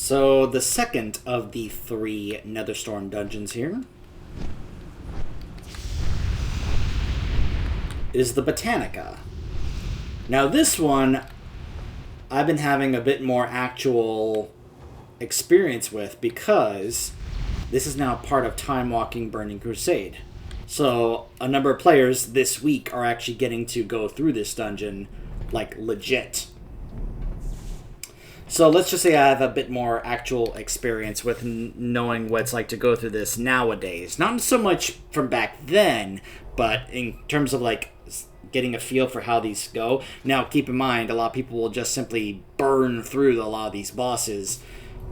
So the second of the 3 Netherstorm dungeons here is the Botanica. Now this one, I've been having a bit more actual experience with because this is now part of Time Walking Burning Crusade. So a number of players this week are actually getting to go through this dungeon, like, legit. So let's just say I have a bit more actual experience with knowing what it's like to go through this nowadays. Not so much from back then, but in terms of, like, getting a feel for how these go. Now, keep in mind, a lot of people will just simply burn through a lot of these bosses.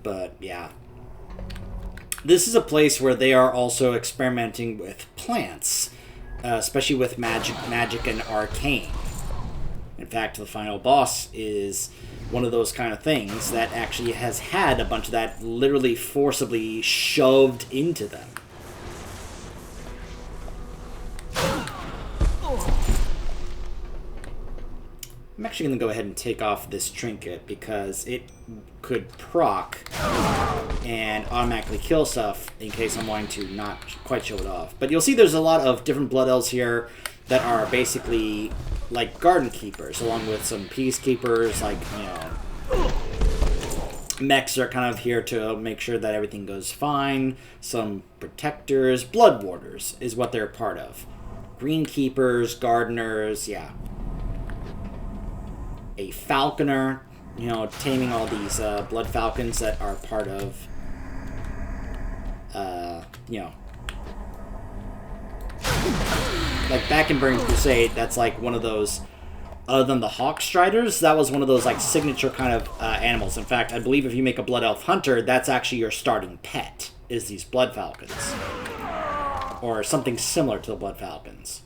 But, yeah. This is a place where they are also experimenting with plants, especially with magic and arcane. In fact, the final boss is one of those kind of things that actually has had a bunch of that literally forcibly shoved into them. I'm actually going to go ahead and take off this trinket because it could proc and automatically kill stuff in case I'm wanting to not quite show it off. But you'll see there's a lot of different blood elves here that are basically like garden keepers, along with some peacekeepers, like, you know, mechs are kind of here to make sure that everything goes fine. Some protectors, blood warders is what they're part of. Greenkeepers, gardeners, yeah. A falconer, you know, taming all these blood falcons that are part of, you know, like back in Burning Crusade, that's like one of those, other than the Hawk Striders, that was one of those like signature kind of animals. In fact, I believe if you make a Blood Elf Hunter, that's actually your starting pet, is these Blood Falcons. Or something similar to the Blood Falcons.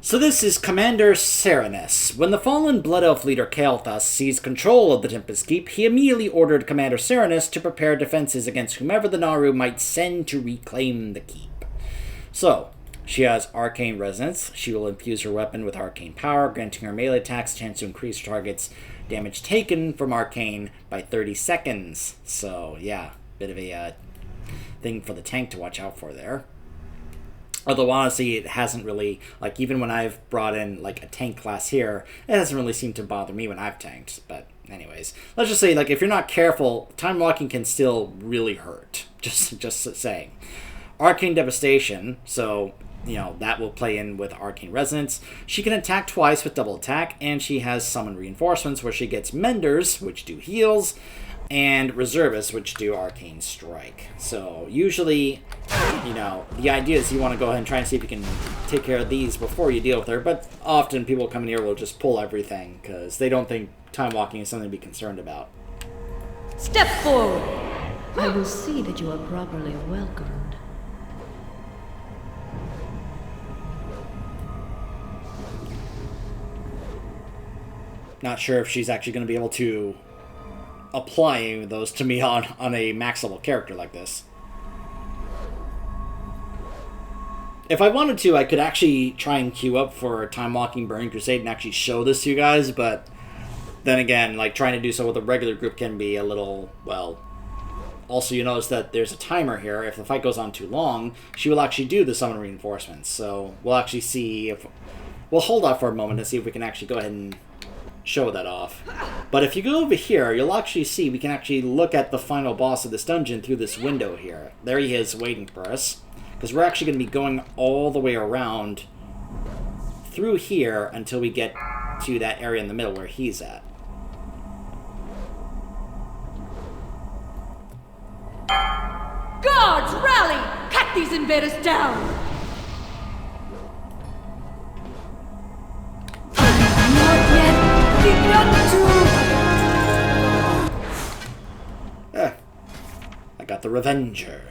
So this is Commander Serenus. When the fallen Blood Elf leader Kael'thas seized control of the Tempest Keep, he immediately ordered Commander Serenus to prepare defenses against whomever the Naru might send to reclaim the keep. So, she has Arcane Resonance. She will infuse her weapon with arcane power, granting her melee attacks a chance to increase her target's damage taken from arcane by 30 seconds. So, yeah, bit of a thing for the tank to watch out for there. Although, honestly, it hasn't really, like, even when I've brought in, like, a tank class here, it hasn't really seemed to bother me when I've tanked. But, anyways, let's just say, like, if you're not careful, time walking can still really hurt. Just saying. Arcane Devastation, so, you know, that will play in with Arcane Resonance. She can attack twice with double attack, and she has Summon Reinforcements, where she gets Menders, which do heals, and Reservists, which do Arcane Strike. So, usually, you know, the idea is you want to go ahead and try and see if you can take care of these before you deal with her, but often people coming here will just pull everything, because they don't think time walking is something to be concerned about. Step forward! I will see that you are properly welcomed. Not sure if she's actually going to be able to apply those to me on a max level character like this. If I wanted to, I could actually try and queue up for Time Walking Burning Crusade and actually show this to you guys, but then again, like, trying to do so with a regular group can be a little, well... Also, you notice that there's a timer here. If the fight goes on too long, she will actually do the Summon Reinforcements. So, we'll actually see if... We'll hold off for a moment to see if we can actually go ahead and show that off. But if you go over here, you'll actually see we can actually look at the final boss of this dungeon through this window here. There he is waiting for us. Because we're actually going to be going all the way around through here until we get to that area in the middle where he's at. Guards, rally! Cut these invaders down! Not yet! I got the Revenger.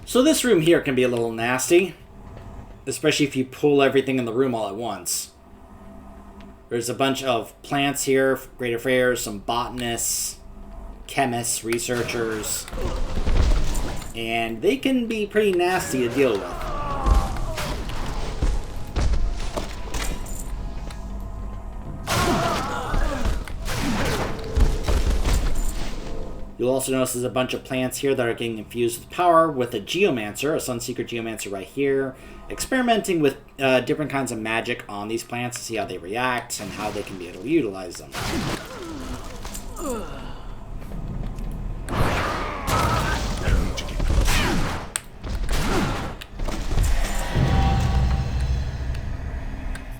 So this room here can be a little nasty, especially if you pull everything in the room all at once. There's a bunch of plants here, great affairs, some botanists, chemists, researchers, and they can be pretty nasty to deal with. You'll also notice there's a bunch of plants here that are getting infused with power with a Geomancer, a Sunseeker Geomancer right here, experimenting with different kinds of magic on these plants to see how they react and how they can be able to utilize them.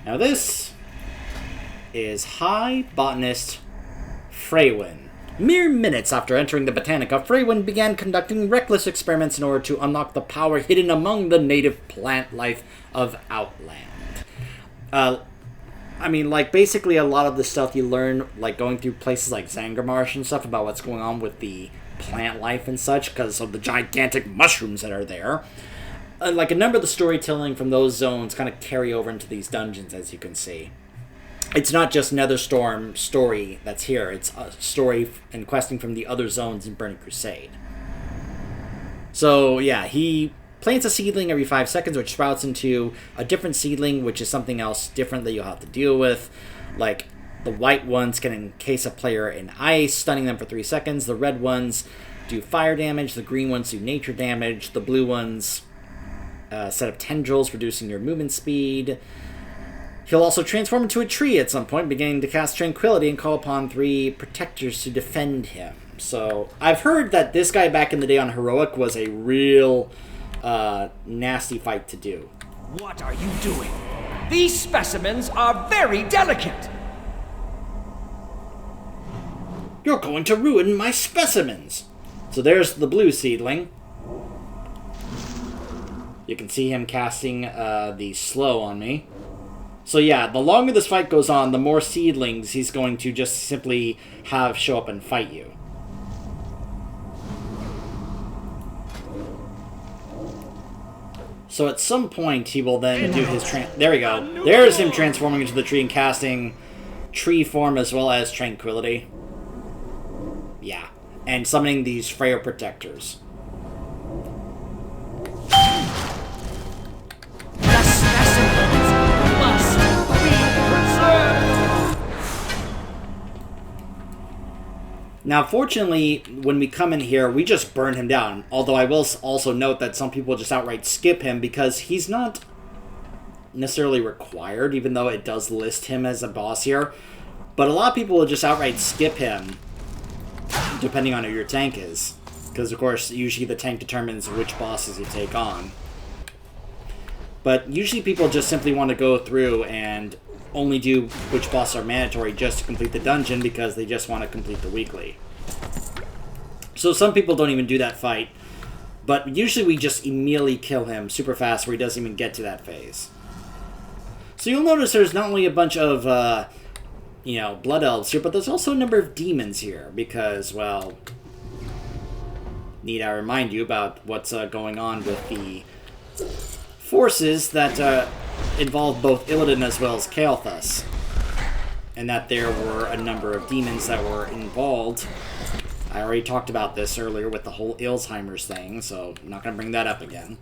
Now this is High Botanist Freywin. Mere minutes after entering the Botanica, Freywin began conducting reckless experiments in order to unlock the power hidden among the native plant life of Outland. Basically a lot of the stuff you learn, like, going through places like Zangarmarsh and stuff about what's going on with the plant life and such, because of the gigantic mushrooms that are there. A number of the storytelling from those zones kind of carry over into these dungeons, as you can see. It's not just Netherstorm story that's here. It's a story and questing from the other zones in Burning Crusade. So, yeah, he plants a seedling every 5 seconds, which sprouts into a different seedling, which is something else different that you'll have to deal with. Like, the white ones can encase a player in ice, stunning them for 3 seconds. The red ones do fire damage. The green ones do nature damage. The blue ones set up tendrils, reducing your movement speed. He'll also transform into a tree at some point, beginning to cast Tranquility and call upon 3 protectors to defend him. So, I've heard that this guy back in the day on Heroic was a real nasty fight to do. What are you doing? These specimens are very delicate! You're going to ruin my specimens! So there's the blue seedling. You can see him casting the slow on me. So yeah, the longer this fight goes on, the more seedlings he's going to just simply have show up and fight you. So at some point, he will then do his... There we go. There's him transforming into the tree and casting tree form as well as Tranquility. Yeah. And summoning these Freyr protectors. Now, fortunately, when we come in here, we just burn him down. Although I will also note that some people just outright skip him because he's not necessarily required, even though it does list him as a boss here. But a lot of people will just outright skip him, depending on who your tank is. Because, of course, usually the tank determines which bosses you take on. But usually people just simply want to go through and only do which bosses are mandatory just to complete the dungeon because they just want to complete the weekly. So some people don't even do that fight, but usually we just immediately kill him super fast where he doesn't even get to that phase. So you'll notice there's not only a bunch of, blood elves here, but there's also a number of demons here because, well, need I remind you about what's going on with the forces that involved both Illidan as well as Kael'thas, and that there were a number of demons that were involved. I already talked about this earlier with the whole Alzheimer's thing, so I'm not going to bring that up again.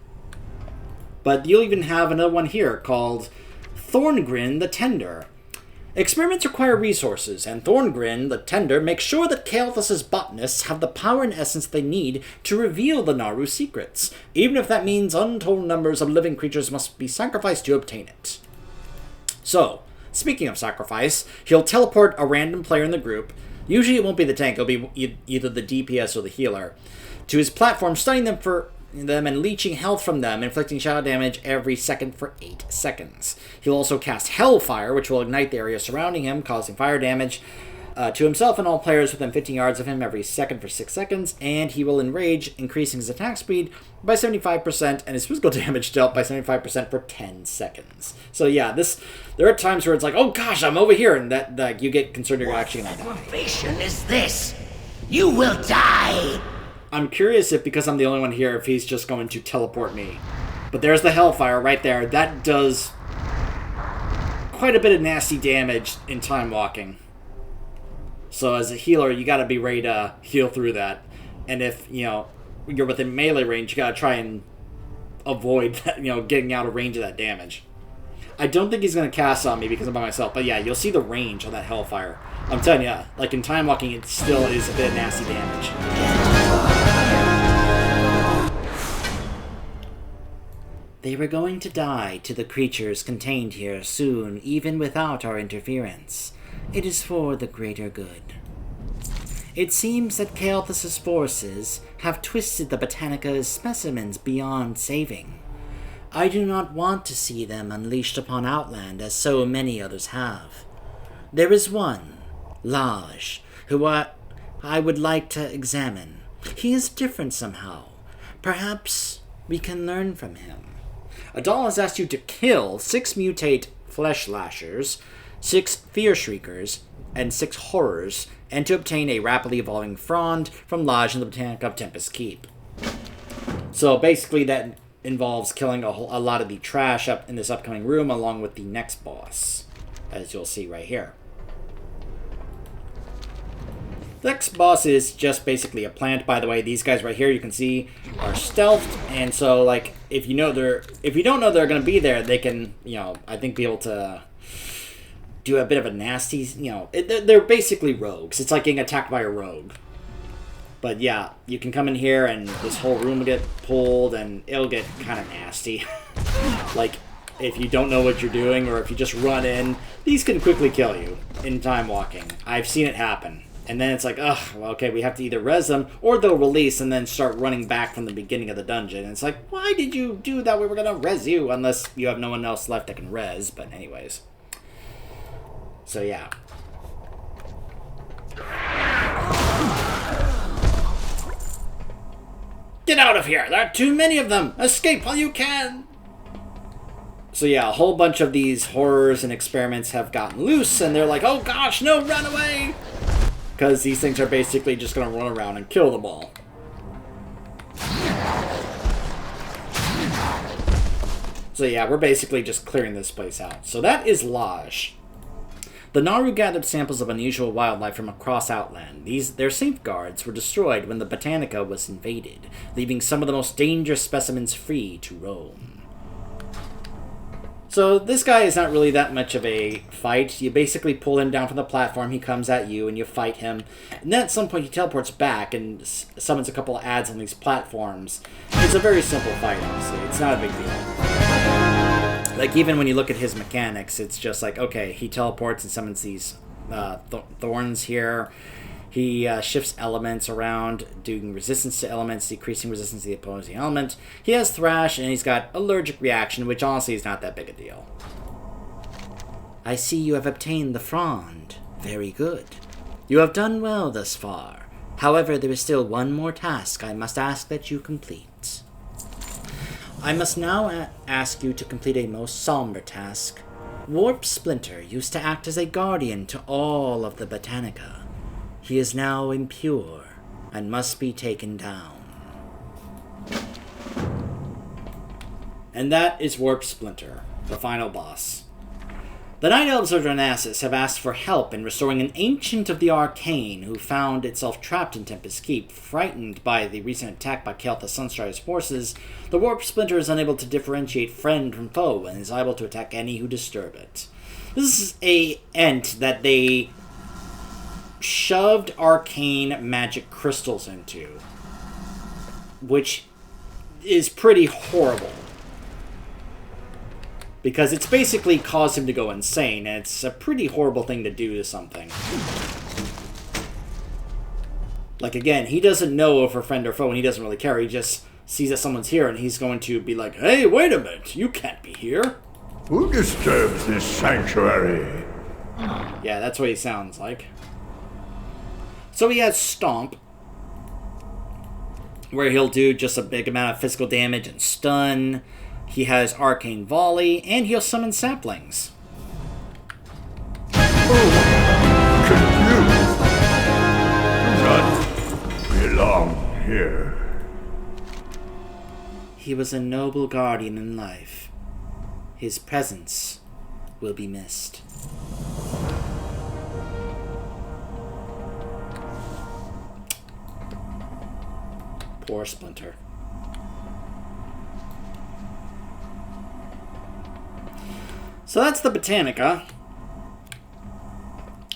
But you'll even have another one here called Thorngrin the Tender. Experiments require resources, and Thorngrin the Tender makes sure that Kael'thas' botanists have the power and essence they need to reveal the Naru secrets, even if that means untold numbers of living creatures must be sacrificed to obtain it. So, speaking of sacrifice, he'll teleport a random player in the group, usually it won't be the tank, it'll be either the DPS or the healer, to his platform, stunning them and leeching health from them, inflicting shadow damage every second for 8 seconds. He'll also cast Hellfire, which will ignite the area surrounding him, causing fire damage to himself and all players within 15 yards of him every second for 6 seconds, and he will Enrage, increasing his attack speed by 75% and his physical damage dealt by 75% for 10 seconds. So yeah, there are times where it's like, oh gosh, I'm over here, and that you get concerned you're actually going to die. What aggravation is this? You will die! I'm curious if, because I'm the only one here, if he's just going to teleport me. But there's the Hellfire right there. That does quite a bit of nasty damage in time walking. So as a healer, you gotta be ready to heal through that. And if, you're within melee range, you gotta try and avoid that, getting out of range of that damage. I don't think he's going to cast on me because I'm by myself. But yeah, you'll see the range on that Hellfire. I'm telling you, like in time walking, it still is a bit of nasty damage. They were going to die to the creatures contained here soon, even without our interference. It is for the greater good. It seems that Kael'thas's forces have twisted the Botanica's specimens beyond saving. I do not want to see them unleashed upon Outland as so many others have. There is one, Laj, who I would like to examine. He is different somehow. Perhaps we can learn from him. Adal has asked you to kill 6 mutate flesh lashers, 6 fear shriekers, and 6 horrors, and to obtain a rapidly evolving frond from Laj in the Botanica of Tempest Keep. So basically that involves killing a lot of the trash up in this upcoming room along with the next boss, as you'll see right here. The next boss is just basically a plant. By the way, these guys right here you can see are stealthed, and so like if you don't know they're going to be there, they can, I think be able to do a bit of a nasty, they're basically rogues. It's like getting attacked by a rogue. But yeah, you can come in here and this whole room will get pulled and it'll get kind of nasty. Like, if you don't know what you're doing or if you just run in, these can quickly kill you in time walking. I've seen it happen. And then it's like, ugh, well, okay, we have to either res them or they'll release and then start running back from the beginning of the dungeon. And it's like, why did you do that? We were going to res you unless you have no one else left that can res. But anyways. So yeah. Get out of here! There are too many of them! Escape while you can! So yeah, a whole bunch of these horrors and experiments have gotten loose, and they're like, oh gosh, no, run away! Because these things are basically just going to run around and kill them all. So yeah, we're basically just clearing this place out. So that is Laj. The Naru gathered samples of unusual wildlife from across Outland. Their safeguards were destroyed when the Botanica was invaded, leaving some of the most dangerous specimens free to roam. So this guy is not really that much of a fight. You basically pull him down from the platform, he comes at you, and you fight him. And then at some point he teleports back and summons a couple of adds on these platforms. It's a very simple fight, honestly. It's not a big deal. Like, even when you look at his mechanics, it's just like, okay, he teleports and summons these thorns here. He shifts elements around, doing resistance to elements, decreasing resistance to the opposing element. He has Thrash, and he's got Allergic Reaction, which honestly is not that big a deal. I see you have obtained the frond. Very good. You have done well thus far. However, there is still one more task I must ask that you complete. I must now ask you to complete a most somber task. Warp Splinter used to act as a guardian to all of the Botanica. He is now impure and must be taken down. And that is Warp Splinter, the final boss. The Night Elves of Darnassus have asked for help in restoring an ancient of the arcane who found itself trapped in Tempest Keep. Frightened by the recent attack by Kael'thas Sunstrider's forces, the Warp Splinter is unable to differentiate friend from foe and is liable to attack any who disturb it. This is a ent that they shoved arcane magic crystals into, which is pretty horrible. Because it's basically caused him to go insane, and it's a pretty horrible thing to do to something. Like, again, he doesn't know if we're friend or foe, and he doesn't really care. He just sees that someone's here, and he's going to be like, hey, wait a minute, you can't be here. Who disturbs this sanctuary? Yeah, that's what he sounds like. So he has Stomp, where he'll do just a big amount of physical damage and stun. He has Arcane Volley, and he'll summon saplings. Confused. Do not belong here. He was a noble guardian in life. His presence will be missed. Poor Splinter. So that's the Botanica.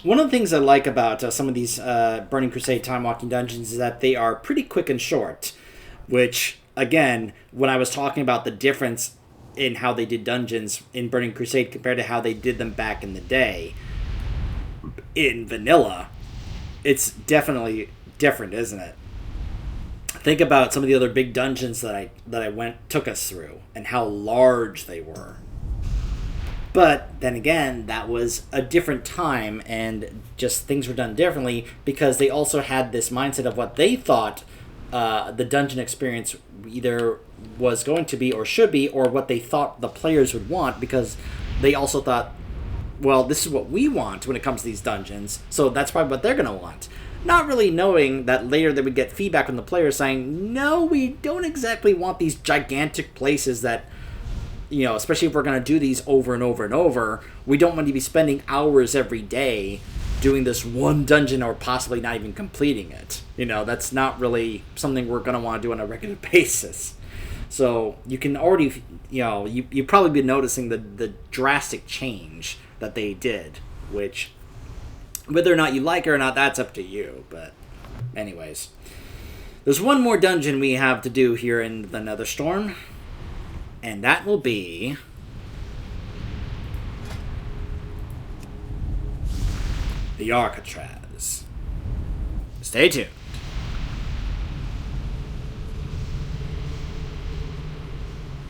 One of the things I like about some of these Burning Crusade Time Walking dungeons is that they are pretty quick and short, which, again, when I was talking about the difference in how they did dungeons in Burning Crusade compared to how they did them back in the day, in vanilla, it's definitely different, isn't it? Think about some of the other big dungeons that I took us through and how large they were. But then again, that was a different time, and just things were done differently because they also had this mindset of what they thought the dungeon experience either was going to be or should be, or what they thought the players would want, because they also thought, well, this is what we want when it comes to these dungeons, so that's probably what they're going to want. Not really knowing that later they would get feedback from the players saying, no, we don't exactly want these gigantic places that, you know, especially if we're going to do these over and over and over, we don't want to be spending hours every day doing this one dungeon or possibly not even completing it. You know, that's not really something we're going to want to do on a regular basis. So you can already, you know, you've probably been noticing the drastic change that they did, which, whether or not you like it or not, that's up to you. But anyways, there's one more dungeon we have to do here in the Netherstorm. And that will be the Arcatraz. Stay tuned.